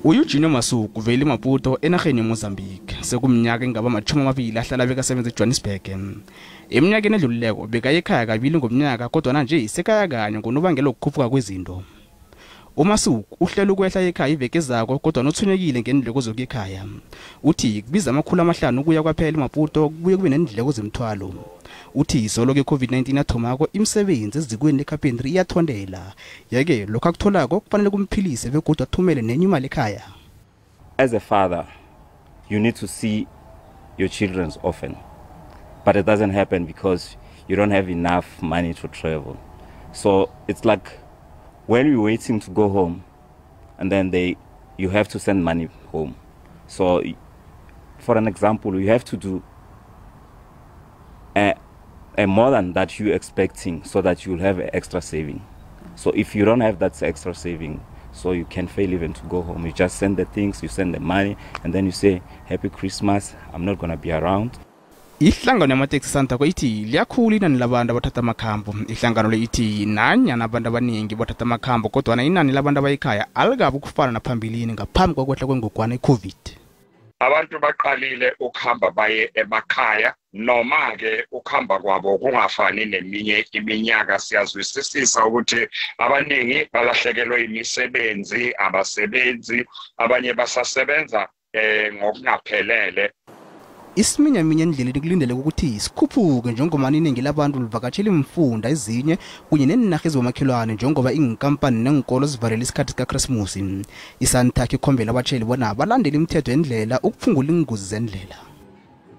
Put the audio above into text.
Uyujinyo Masuku uvela eMaputo enarheni yeMozambique sekumnyaka engaba 20 ahlala bekasebenza eJohannesburg. Eminyakeni edlulileko bekayekhaya kabili ngomnyaka kodwa nje sekaya kanye ngonobangela ukukhuphuka kwezinto. uMasuku uhlela ukwehla ekhaya iveke ezako kodwa nothunyekile ngendleko zokuyekhaya. Uthi kubiza amakhulu ukuya kwaphela eMaputo kubuye kube nendleko zemthwalo. Uthi isolo ke COVID-19 athomako imisebenzi ezikweni lecarpentry iyathondela. Yeke lokho akutholako kufanele kumphilise begodwa athumele nenye imali ekhaya. As a father, you need to see your children often. But it doesn't happen because you don't have enough money to travel. So it's like when you're waiting to go home and then you have to send money home. So for an example, you have to do a more than that you're expecting so that you'll have an extra saving. So if you don't have that extra saving, so you can fail even to go home. You just send the things, you send the money, and then you say, Happy Christmas, I'm not going to be around. Ihlangano yamateksi Santa ithi liyakhula inani labantu abathatha amakhambo. Ihlangano le ithi nanyana abantu abaningi bathatha amakhambo kodwa na inani labantu abayikhaya alikabi ukufana naphambilini ngaphambi kokwehla kwengogwana iCovid. Abantu baqalile ukuhamba baye emakhaya noma ke ukuhamba kwabo kungafani neminye iminyaka. Siyazwisisisa ukuthi abaningi balahlekelwe imisebenzi, abasebenzi abanye basasebenza ngokungaphelele. Isiminyaminya endleleni kulindele ukuthi sikhuphuke njengombana inengi labantu livakatjhela imfunda ezinye kunye nenarha ezibomakhelwane njengoba inkampani nenkolo zivalela isikhathi sikaKresimusi. Isantakhe ikhombela abatjhayeli bona balandele imithetho yendlela ukuphungula ingozi zendlela.